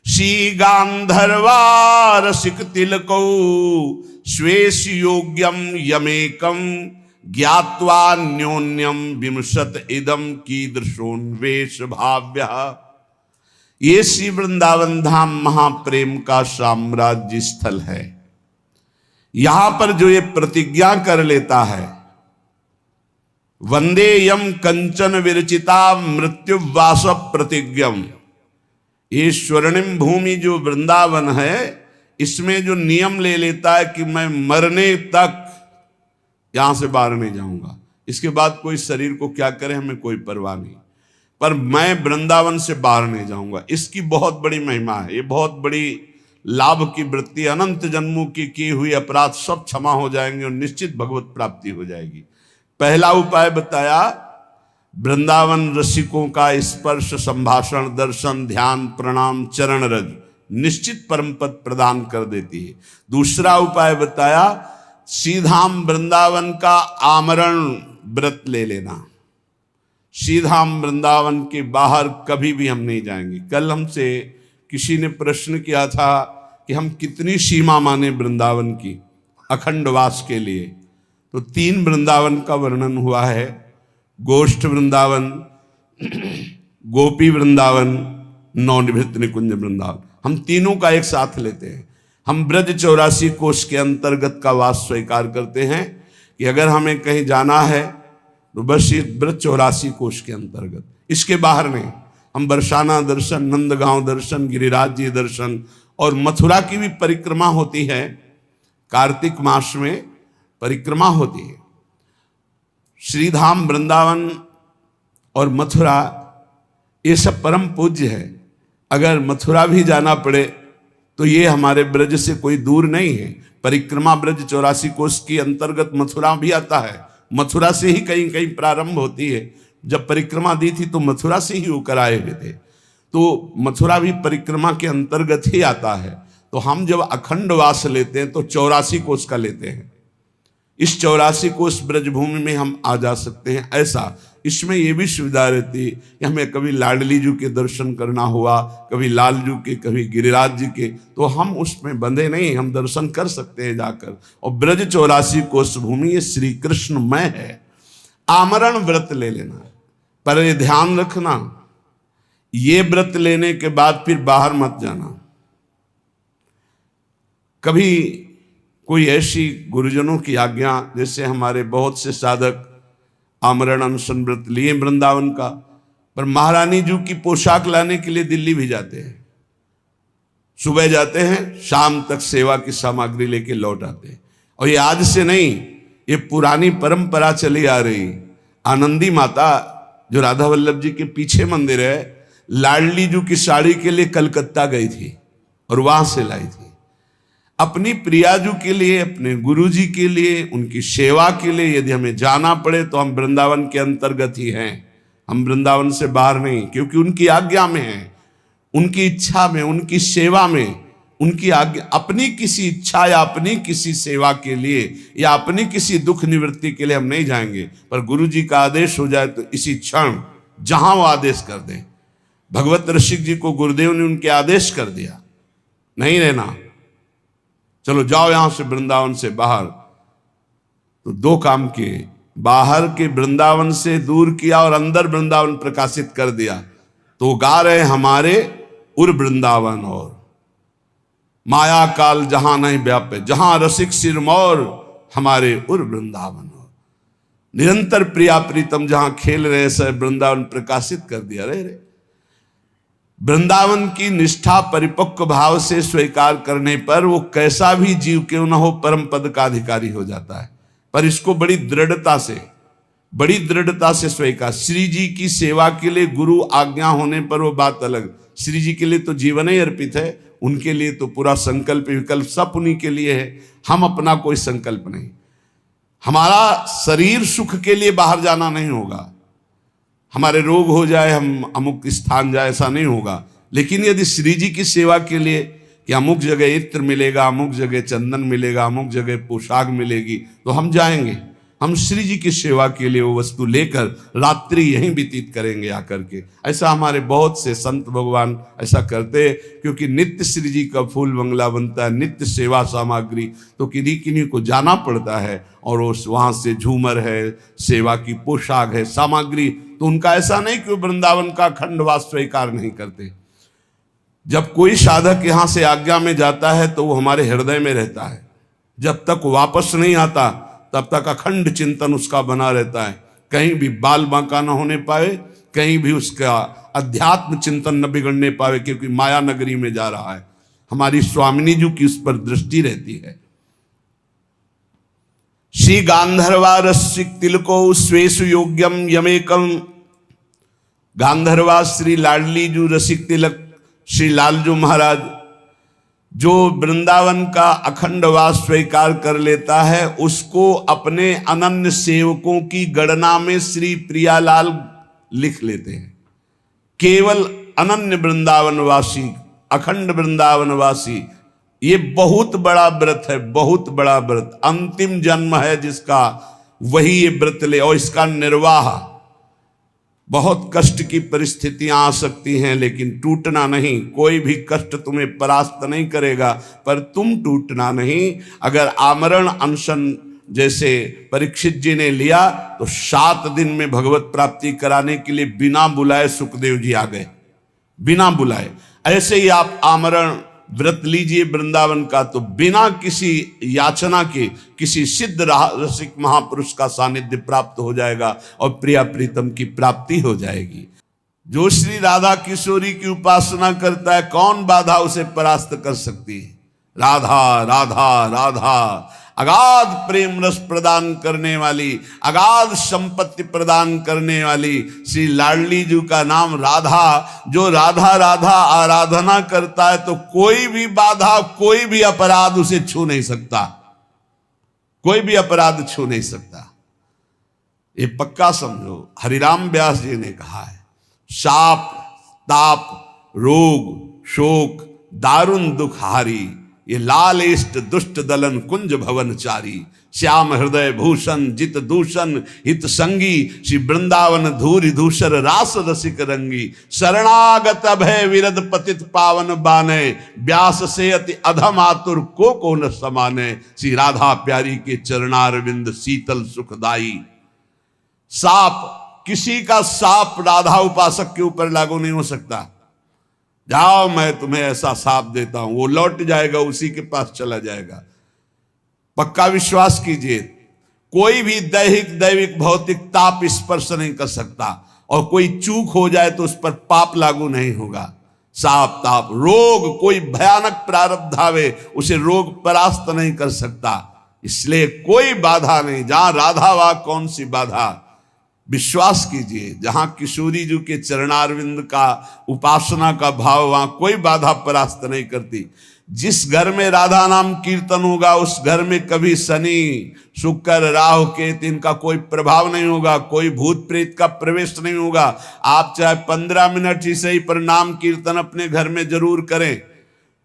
A: श्री गांधर्वा रसिक तिलकौ स्वेश योग्यम यमेकम, ज्ञात्वा न्योन्यम विमशत इदम कीदृशोन्वेष भाव्यः। ये श्री वृंदावन धाम महाप्रेम का साम्राज्य स्थल है। यहां पर जो ये प्रतिज्ञा कर लेता है, वंदे यम कंचन विरचिता मृत्युवास प्रतिज्ञम, ये स्वर्णिम भूमि जो वृंदावन है, इसमें जो नियम ले लेता है कि मैं मरने तक यहां से बाहर नहीं जाऊंगा, इसके बाद कोई शरीर को क्या करे हमें कोई परवाह नहीं, पर मैं वृंदावन से बाहर नहीं जाऊंगा। इसकी बहुत बड़ी महिमा है, ये बहुत बड़ी लाभ की वृत्ति। अनंत जन्मों की हुई अपराध सब क्षमा हो जाएंगे और निश्चित भगवत प्राप्ति हो जाएगी। पहला उपाय बताया, वृंदावन रसिकों का स्पर्श, संभाषण, दर्शन, ध्यान, प्रणाम, चरण रज निश्चित परम पद प्रदान कर देती है। दूसरा उपाय बताया, सीधाम वृंदावन का आमरण व्रत ले लेना। सीधाम वृंदावन के बाहर कभी भी हम नहीं जाएंगे। कल हमसे किसी ने प्रश्न किया था कि हम कितनी सीमा माने वृंदावन की अखंडवास के लिए, तो 3 वृंदावन का वर्णन हुआ है, गोष्ठ वृंदावन, गोपी वृंदावन, नवनिभृत निकुंज वृंदावन। हम तीनों का एक साथ लेते हैं। हम ब्रज 84 कोष के अंतर्गत का वास स्वीकार करते हैं कि अगर हमें कहीं जाना है तो बस ये ब्रज 84 कोष के अंतर्गत, इसके बाहर नहीं। हम बरसाना दर्शन, नंदगांव दर्शन, गिरिराज जी दर्शन और मथुरा की भी परिक्रमा होती है। कार्तिक मास में परिक्रमा होती है। श्रीधाम वृंदावन और मथुरा ये सब परम पूज्य है। अगर मथुरा भी जाना पड़े तो ये हमारे ब्रज से कोई दूर नहीं है। परिक्रमा ब्रज 84 कोष की अंतर्गत मथुरा भी आता है। मथुरा से ही कहीं कहीं प्रारंभ होती है। जब परिक्रमा दी थी तो मथुरा से ही होकर आए हुए थे, तो मथुरा भी परिक्रमा के अंतर्गत ही आता है। तो हम जब अखंड वास लेते हैं तो 84 कोष का लेते हैं। इस 84 कोस ब्रजभूमि में हम आ जा सकते हैं। ऐसा इसमें ये भी सुविधा रहती है कि हमें कभी लाडली जी के दर्शन करना हुआ, कभी लाल जी के, कभी गिरिराज जी के, तो हम उसमें बंधे नहीं, हम दर्शन कर सकते हैं जाकर। और ब्रज 84 कोस भूमि ये श्री कृष्णमय है। आमरण व्रत ले लेना, पर ये ध्यान रखना, ये व्रत लेने के बाद फिर बाहर मत जाना। कभी कोई ऐसी गुरुजनों की आज्ञा, जैसे हमारे बहुत से साधक आमरण अनशन व्रत लिए वृंदावन का, पर महारानी जी की पोशाक लाने के लिए दिल्ली भी जाते हैं। सुबह जाते हैं, शाम तक सेवा की सामग्री लेके लौट आते हैं। और ये आज से नहीं, ये पुरानी परंपरा चली आ रही। आनंदी माता जो राधा वल्लभ जी के पीछे मंदिर है, लाडली जी की साड़ी के लिए कलकत्ता गई थी और वहां से लाई थी। अपनी प्रियाजू के लिए, अपने गुरुजी के लिए, उनकी सेवा के लिए यदि हमें जाना पड़े तो हम वृंदावन के अंतर्गत ही हैं, हम वृंदावन से बाहर नहीं, क्योंकि उनकी आज्ञा में हैं, उनकी इच्छा में, उनकी सेवा में, उनकी आज्ञा। अपनी किसी इच्छा या अपनी किसी सेवा के लिए या अपनी किसी दुख निवृत्ति के लिए हम नहीं जाएंगे, पर गुरुजी का आदेश हो जाए तो इसी क्षण जहां वो आदेश कर दें। भगवत ऋषिक जी को गुरुदेव ने उनके आदेश कर दिया, नहीं रहना, चलो जाओ यहां से वृंदावन से बाहर। तो दो काम किए, बाहर के वृंदावन से दूर किया और अंदर वृंदावन प्रकाशित कर दिया। तो गा रहे हमारे उर वृंदावन और माया काल जहां नहीं व्यापे, जहां रसिक सिरमौर हमारे उर वृंदावन और निरंतर प्रिया प्रीतम जहां खेल रहे से वृंदावन प्रकाशित कर दिया। रे वृंदावन की निष्ठा परिपक्व भाव से स्वीकार करने पर वो कैसा भी जीव क्यों न हो परम पद का अधिकारी हो जाता है। पर इसको बड़ी दृढ़ता से स्वीकार। श्री जी की सेवा के लिए गुरु आज्ञा होने पर वो बात अलग। श्री जी के लिए तो जीवन ही अर्पित है, उनके लिए तो पूरा संकल्प विकल्प सब उन्हीं के लिए है। हम अपना कोई संकल्प नहीं, हमारा शरीर सुख के लिए बाहर जाना नहीं होगा, हमारे रोग हो जाए हम अमुक स्थान जाए, ऐसा नहीं होगा। लेकिन यदि श्री जी की सेवा के लिए कि अमुक जगह इत्र मिलेगा, अमुक जगह चंदन मिलेगा, अमुक जगह पोशाक मिलेगी, तो हम जाएंगे। हम श्री जी की सेवा के लिए वो वस्तु लेकर रात्रि यहीं व्यतीत करेंगे आकर के। ऐसा हमारे बहुत से संत भगवान ऐसा करते हैं, क्योंकि नित्य श्री जी का फूल बंगला बनता है, नित्य सेवा सामग्री, तो किन्हीं किन्हीं को जाना पड़ता है और वहां से झूमर है, सेवा की पोशाक है, सामग्री। तो उनका ऐसा नहीं कि वो वृंदावन का खंडवास स्वीकार नहीं करते। जब कोई साधक यहां से आज्ञा में जाता है तो वो हमारे हृदय में रहता है, जब तक वापस नहीं आता तब तक अखंड चिंतन उसका बना रहता है। कहीं भी बाल बांका न होने पाए, कहीं भी उसका अध्यात्म चिंतन न बिगड़ने पावे, क्योंकि माया नगरी में जा रहा है। हमारी स्वामिनी जी की उस पर दृष्टि रहती है। श्री गांधर्वा रसिक तिलको स्वेशु योग्यम यमेकम। गांधर्वा श्री लाडली जू रसिक तिलक श्री लालजू महाराज, जो वृंदावन का अखंड वास स्वीकार कर लेता है, उसको अपने अनन्य सेवकों की गणना में श्री प्रियालाल लिख लेते हैं। केवल अनन्य वृंदावनवासी, अखंड वृंदावनवासी, ये बहुत बड़ा व्रत है, बहुत बड़ा व्रत। अंतिम जन्म है जिसका, वही ये व्रत ले। और इसका निर्वाह, बहुत कष्ट की परिस्थितियां आ सकती हैं, लेकिन टूटना नहीं। कोई भी कष्ट तुम्हें परास्त नहीं करेगा, पर तुम टूटना नहीं। अगर आमरण अनशन जैसे परीक्षित जी ने लिया तो 7 दिन में भगवत प्राप्ति कराने के लिए बिना बुलाए सुखदेव जी आ गए, बिना बुलाए। ऐसे ही आप आमरण व्रत लीजिए वृंदावन का, तो बिना किसी याचना के किसी सिद्ध रसिक महापुरुष का सानिध्य प्राप्त हो जाएगा और प्रिया प्रीतम की प्राप्ति हो जाएगी। जो श्री राधा किशोरी की उपासना करता है, कौन बाधा उसे परास्त कर सकती है? राधा राधा राधा, अगाध प्रेम रस प्रदान करने वाली, अगाध संपत्ति प्रदान करने वाली श्री लाडली जी का नाम राधा। जो राधा राधा आराधना करता है तो कोई भी बाधा, कोई भी अपराध उसे छू नहीं सकता, कोई भी अपराध छू नहीं सकता। ये पक्का समझो। हरिराम व्यास जी ने कहा है, शाप ताप रोग शोक दारुण दुख हारी, ये लाल इष्ट दुष्ट दलन कुंज भवनचारी, श्याम हृदय भूषण जित दूषण हित संगी, श्री वृंदावन धूरि धूसर रास रसिक रंगी, शरणागत भय विरद पतित पावन बाने, व्यास से अति अधम आतुर को न समाने, श्री राधा प्यारी के चरणारविंद शीतल सुखदाई। साप, किसी का साप राधा उपासक के ऊपर लागू नहीं हो सकता। जाओ मैं तुम्हें ऐसा साप देता हूं, वो लौट जाएगा, उसी के पास चला जाएगा। पक्का विश्वास कीजिए, कोई भी दैहिक दैविक भौतिक ताप स्पर्श नहीं कर सकता, और कोई चूक हो जाए तो उस पर पाप लागू नहीं होगा। साप ताप रोग, कोई भयानक प्रारब्ध आवे उसे रोग परास्त नहीं कर सकता, इसलिए कोई बाधा नहीं। जहां राधा वहां कौन सी बाधा। विश्वास कीजिए, जहां किशोरी जी के चरणारविंद का उपासना का भाव, वहां कोई बाधा परास्त नहीं करती। जिस घर में राधा नाम कीर्तन होगा उस घर में कभी शनि शुक्र राहु केतु इनका कोई प्रभाव नहीं होगा, कोई भूत प्रेत का प्रवेश नहीं होगा। आप चाहे 15 मिनट ही सही पर नाम कीर्तन अपने घर में जरूर करें।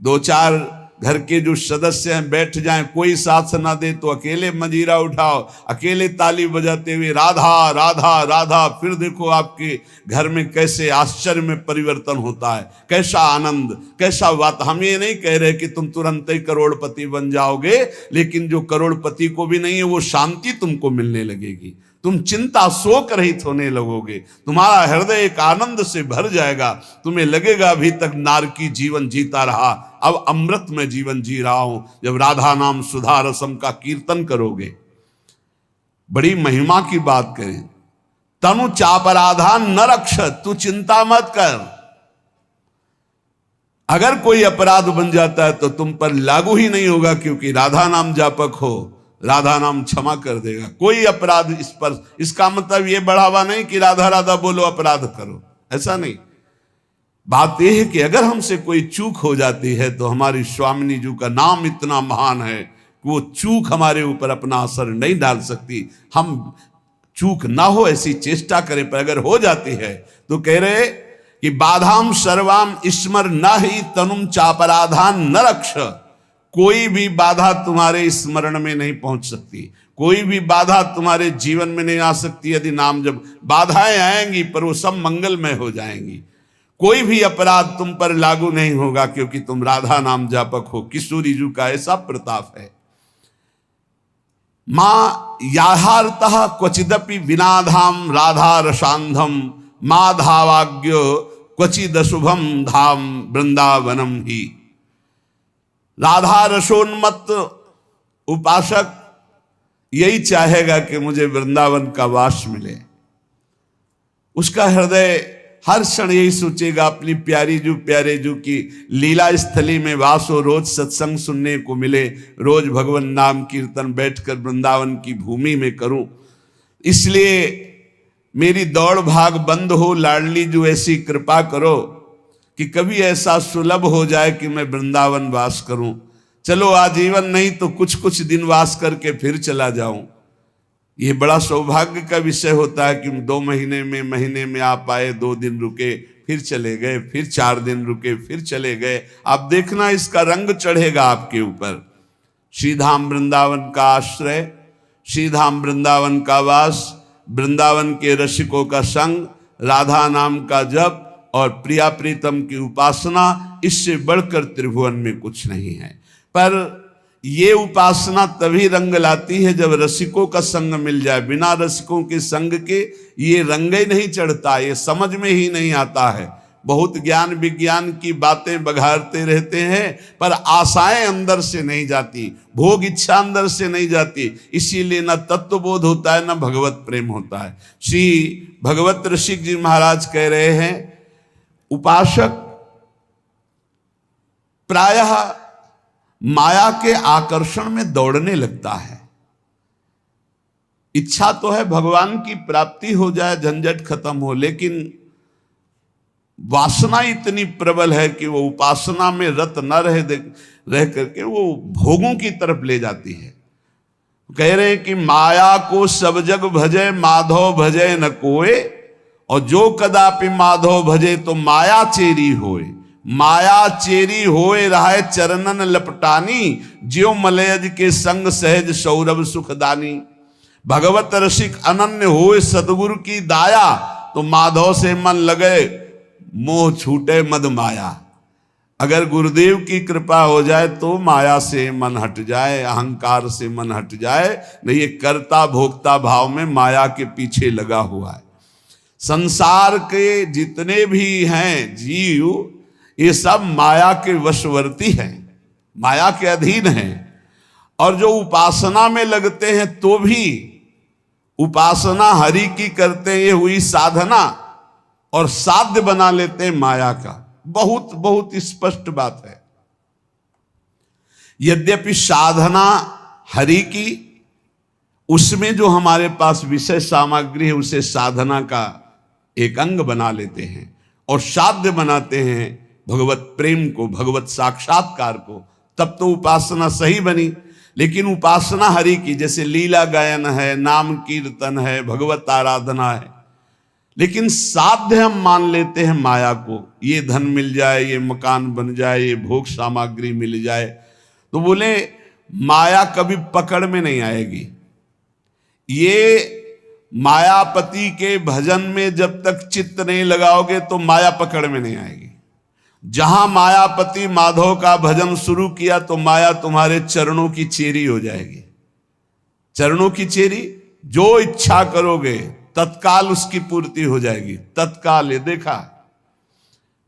A: 2-4 घर के जो सदस्य हैं बैठ जाएं, कोई साथ ना दे तो अकेले मंजीरा उठाओ, अकेले ताली बजाते हुए राधा राधा राधा, फिर देखो आपके घर में कैसे आश्चर्य में परिवर्तन होता है, कैसा आनंद, कैसा बात। हम ये नहीं कह रहे कि तुम तुरंत ही करोड़पति बन जाओगे, लेकिन जो करोड़पति को भी नहीं है वो शांति तुमको मिलने लगेगी, तुम चिंता शोक रहित होने लगोगे, तुम्हारा हृदय एक आनंद से भर जाएगा, तुम्हें लगेगा अभी तक नारकी जीवन जीता रहा, अब अमृत में जीवन जी रहा हूं। जब राधा नाम सुधा रसम का कीर्तन करोगे, बड़ी महिमा की बात करें। तनु चापराधा न रक्ष, तू चिंता मत कर। अगर कोई अपराध बन जाता है तो तुम पर लागू ही नहीं होगा, क्योंकि राधा नाम जापक हो, राधा नाम क्षमा कर देगा। कोई अपराध इस पर, इसका मतलब ये बढ़ावा नहीं कि राधा राधा बोलो अपराध करो, ऐसा नहीं। बात यह है कि अगर हमसे कोई चूक हो जाती है तो हमारी स्वामिनी जी का नाम इतना महान है कि वो चूक हमारे ऊपर अपना असर नहीं डाल सकती। हम चूक ना हो ऐसी चेष्टा करें, पर अगर हो जाती है तो कह रहे कि बाधाम सर्वाम स्मर न ही तनुम चापराधान न रक्ष। कोई भी बाधा तुम्हारे स्मरण में नहीं पहुंच सकती, कोई भी बाधा तुम्हारे जीवन में नहीं आ सकती यदि नाम जब। बाधाएं आएंगी पर वो सब मंगलमय हो जाएंगी। कोई भी अपराध तुम पर लागू नहीं होगा, क्योंकि तुम राधा नाम जापक हो। किशोरी जी का ऐसा प्रताप है। मां याहारतः क्वचिदपि विनाधाम राधा रसांधम, माधावाग्यो क्वचिदशुभम धाम वृंदावनम ही। राधा रसोन्मत्त उपासक यही चाहेगा कि मुझे वृंदावन का वास मिले। उसका हृदय हर क्षण यही सोचेगा अपनी प्यारी जू प्यारे जू की लीला स्थली में वास हो, रोज सत्संग सुनने को मिले, रोज भगवान नाम कीर्तन बैठकर वृंदावन की भूमि में करूं। इसलिए मेरी दौड़ भाग बंद हो, लाडली जू ऐसी कृपा करो कि कभी ऐसा सुलभ हो जाए कि मैं वृंदावन वास करूं। चलो आजीवन नहीं तो कुछ कुछ दिन वास करके फिर चला जाऊं। ये बड़ा सौभाग्य का विषय होता है कि 2 महीने में आप आए, 2 दिन रुके, फिर चले गए, फिर 4 दिन रुके, फिर चले गए। आप देखना इसका रंग चढ़ेगा आपके ऊपर। श्रीधाम वृंदावन का आश्रय, श्रीधाम वृंदावन का वास, वृंदावन के रसिकों का संग, राधा नाम का जप और प्रिया प्रीतम की उपासना, इससे बढ़कर त्रिभुवन में कुछ नहीं है। पर ये उपासना तभी रंग लाती है जब रसिकों का संग मिल जाए। बिना रसिकों के संग के ये रंग ही नहीं चढ़ता, ये समझ में ही नहीं आता है। बहुत ज्ञान विज्ञान की बातें बघारते रहते हैं, पर आशाएं अंदर से नहीं जाती, भोग इच्छा अंदर से नहीं जाती। इसीलिए न तत्वबोध होता है, न भगवत प्रेम होता है। श्री भगवत ऋषिक जी महाराज कह रहे हैं, उपासक प्रायः माया के आकर्षण में दौड़ने लगता है। इच्छा तो है भगवान की प्राप्ति हो जाए, झंझट खत्म हो, लेकिन वासना इतनी प्रबल है कि वो उपासना में रत न रह करके वो भोगों की तरफ ले जाती है। कह रहे हैं कि माया को सब जग भजे, माधव भजे न कोय, और जो कदापि माधव भजे तो माया चेरी होए। माया चेरी होए रहा चरणन लपटानी, ज्यो मलयज के संग सहज सौरभ सुखदानी। भगवत रसिक अनन्य होए सदगुरु की दाया, तो माधव से मन लगे मोह छूटे मद माया। अगर गुरुदेव की कृपा हो जाए तो माया से मन हट जाए, अहंकार से मन हट जाए, नहीं ये कर्ता भोक्ता भाव में माया के पीछे लगा हुआ है। संसार के जितने भी हैं जीव, ये सब माया के वशवर्ती हैं, माया के अधीन हैं। और जो उपासना में लगते हैं तो भी उपासना हरि की करते हैं, ये हुई साधना, और साध्य बना लेते हैं माया का। बहुत बहुत स्पष्ट बात है। यद्यपि साधना हरि की, उसमें जो हमारे पास विषय सामग्री है उसे साधना का एक अंग बना लेते हैं और साध्य बनाते हैं भगवत प्रेम को, भगवत साक्षात्कार को, तब तो उपासना सही बनी। लेकिन उपासना हरि की, जैसे लीला गायन है, नाम कीर्तन है, भगवत आराधना है, लेकिन साध्य हम मान लेते हैं माया को। ये धन मिल जाए, ये मकान बन जाए, ये भोग सामग्री मिल जाए, तो बोले माया कभी पकड़ में नहीं आएगी। ये मायापति के भजन में जब तक चित्त नहीं लगाओगे तो माया पकड़ में नहीं आएगी। जहां मायापति माधव का भजन शुरू किया तो माया तुम्हारे चरणों की चेरी हो जाएगी। चरणों की चेरी, जो इच्छा करोगे तत्काल उसकी पूर्ति हो जाएगी, तत्काल। ये देखा,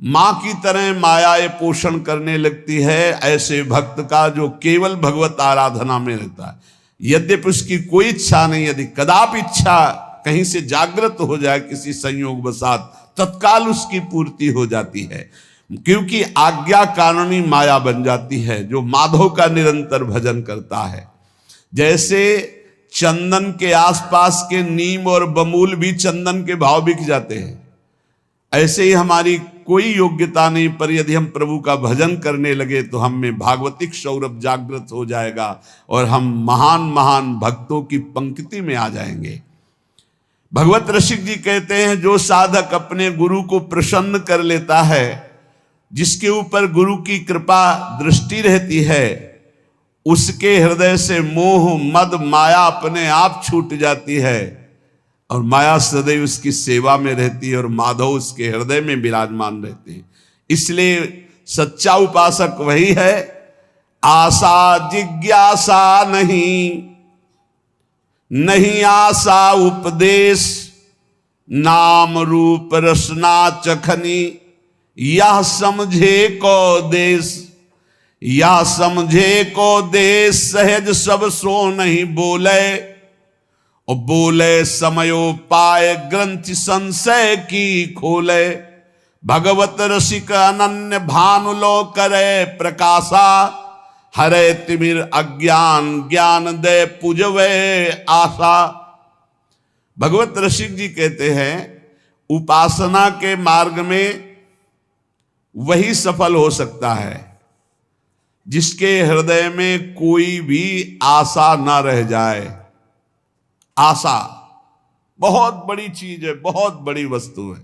A: मां की तरह माया ये पोषण करने लगती है ऐसे भक्त का जो केवल भगवत आराधना में रहता है। यद्यपि उसकी कोई इच्छा नहीं, यदि कदापि इच्छा कहीं से जागृत हो जाए किसी संयोग वसात, तत्काल उसकी पूर्ति हो जाती है, क्योंकि आज्ञा कानूनी माया बन जाती है जो माधव का निरंतर भजन करता है। जैसे चंदन के आसपास के नीम और बमूल भी चंदन के भाव बिक जाते हैं, ऐसे ही हमारी कोई योग्यता नहीं, पर यदि हम प्रभु का भजन करने लगे तो हम में भागवतिक सौरभ जागृत हो जाएगा और हम महान महान भक्तों की पंक्ति में आ जाएंगे। भगवत रसिक जी कहते हैं, जो साधक अपने गुरु को प्रसन्न कर लेता है, जिसके ऊपर गुरु की कृपा दृष्टि रहती है, उसके हृदय से मोह मद माया अपने आप छूट जाती है और माया सदैव उसकी सेवा में रहती है और माधव उसके हृदय में विराजमान रहते हैं। इसलिए सच्चा उपासक वही है, आशा जिज्ञासा नहीं, नहीं आशा उपदेश, नाम रूप रसना चखनी, यह समझे को देश, या समझे को देश, सहज सब सो नहीं बोले, और बोले समयो पाए ग्रंथि संशय की खोले। भगवत रसिक अनन्य भानु लो करे प्रकाशा, हरे तिमिर अज्ञान ज्ञान दे पूजवे आशा। भगवत रसिक जी कहते हैं, उपासना के मार्ग में वही सफल हो सकता है जिसके हृदय में कोई भी आशा ना रह जाए। आशा बहुत बड़ी चीज है, बहुत बड़ी वस्तु है।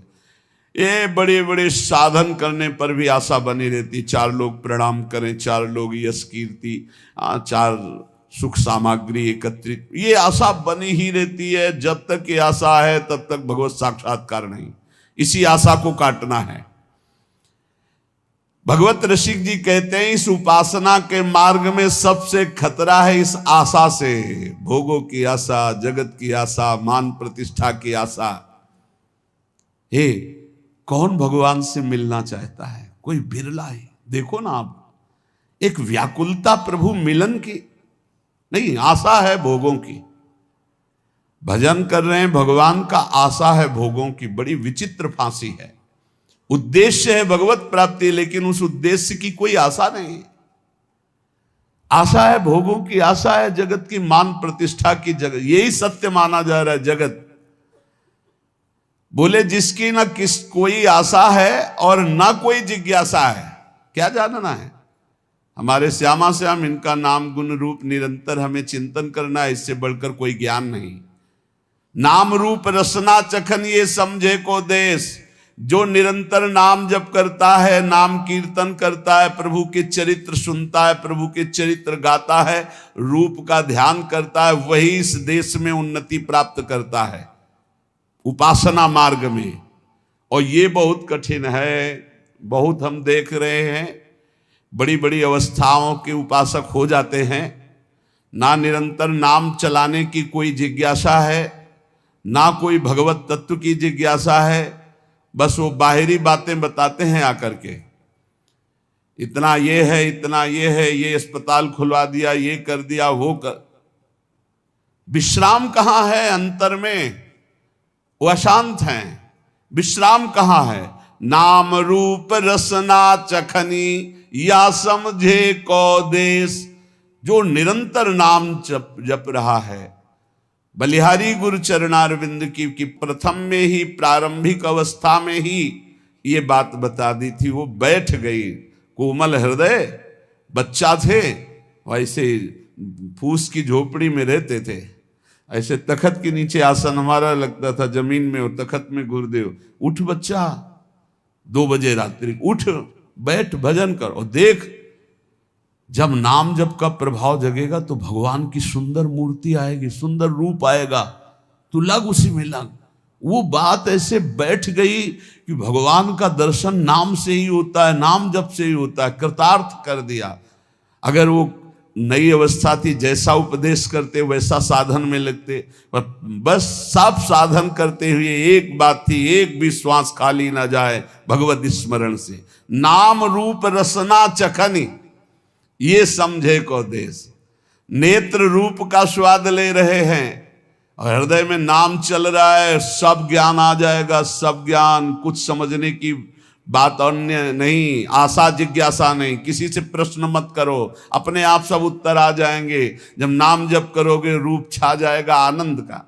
A: ये बड़े बड़े साधन करने पर भी आशा बनी रहती, चार लोग प्रणाम करें, चार लोग यश कीर्ति, चार सुख सामग्री एकत्रित, ये आशा बनी ही रहती है। जब तक ये आशा है तब तक भगवत साक्षात्कार नहीं। इसी आशा को काटना है। भगवत रसिक जी कहते हैं, इस उपासना के मार्ग में सबसे खतरा है इस आशा से, भोगों की आशा, जगत की आशा, मान प्रतिष्ठा की आशा। हे, कौन भगवान से मिलना चाहता है? कोई बिरला है। देखो ना आप, एक व्याकुलता प्रभु मिलन की नहीं, आशा है भोगों की। भजन कर रहे हैं भगवान का, आशा है भोगों की। बड़ी विचित्र फांसी है। उद्देश्य है भगवत प्राप्ति, लेकिन उस उद्देश्य की कोई आशा नहीं। आशा है भोगों की, आशा है जगत की मान प्रतिष्ठा की। जगत यही सत्य माना जा रहा है। जगत बोले जिसकी ना किस कोई आशा है और ना कोई जिज्ञासा है, क्या जानना है? हमारे श्यामा श्याम, इनका नाम गुण रूप निरंतर हमें चिंतन करना है, इससे बढ़कर कोई ज्ञान नहीं। नाम रूप रसना चखन ये समझे को देश, जो निरंतर नाम जप करता है, नाम कीर्तन करता है, प्रभु के चरित्र सुनता है, प्रभु के चरित्र गाता है, रूप का ध्यान करता है, वही इस देश में उन्नति प्राप्त करता है उपासना मार्ग में। और ये बहुत कठिन है, बहुत हम देख रहे हैं, बड़ी बड़ी अवस्थाओं के उपासक हो जाते हैं, ना निरंतर नाम चलाने की कोई जिज्ञासा है, ना कोई भगवत तत्व की जिज्ञासा है, बस वो बाहरी बातें बताते हैं आकर के, इतना ये है, इतना ये है, ये अस्पताल खुलवा दिया, ये कर दिया, वो कर। विश्राम कहाँ है अंतर में? वो अशांत हैं। विश्राम कहाँ है? नाम रूप रसना चखनी या समझे को देश। जो निरंतर नाम जप रहा है, बलिहारी गुरु चरणारविंद की प्रथम में ही, प्रारंभिक अवस्था में ही ये बात बता दी थी। वो बैठ गई, कोमल हृदय बच्चा थे, वैसे फूस की झोपड़ी में रहते थे, ऐसे तखत के नीचे आसन हमारा लगता था, जमीन में, और तखत में गुरुदेव। उठ बच्चा, 2 बजे रात्रि उठ, बैठ, भजन कर, और देख जब नाम जप का प्रभाव जगेगा तो भगवान की सुंदर मूर्ति आएगी, सुंदर रूप आएगा, तू लग उसी में लग। वो बात ऐसे बैठ गई कि भगवान का दर्शन नाम से ही होता है, नाम जप से ही होता है। कृतार्थ कर दिया। अगर वो नई अवस्था थी, जैसा उपदेश करते वैसा साधन में लगते, पर बस सब साधन करते हुए एक बात थी, एक भी श्वास खाली ना जाए भगवत स्मरण से। नाम रूप रसना चखनी ये समझे को देश। नेत्र रूप का स्वाद ले रहे हैं और हृदय में नाम चल रहा है, सब ज्ञान आ जाएगा, सब ज्ञान, कुछ समझने की बात अन्य नहीं, आशा जिज्ञासा नहीं, किसी से प्रश्न मत करो, अपने आप सब उत्तर आ जाएंगे। जब नाम जप करोगे रूप छा जाएगा आनंद का।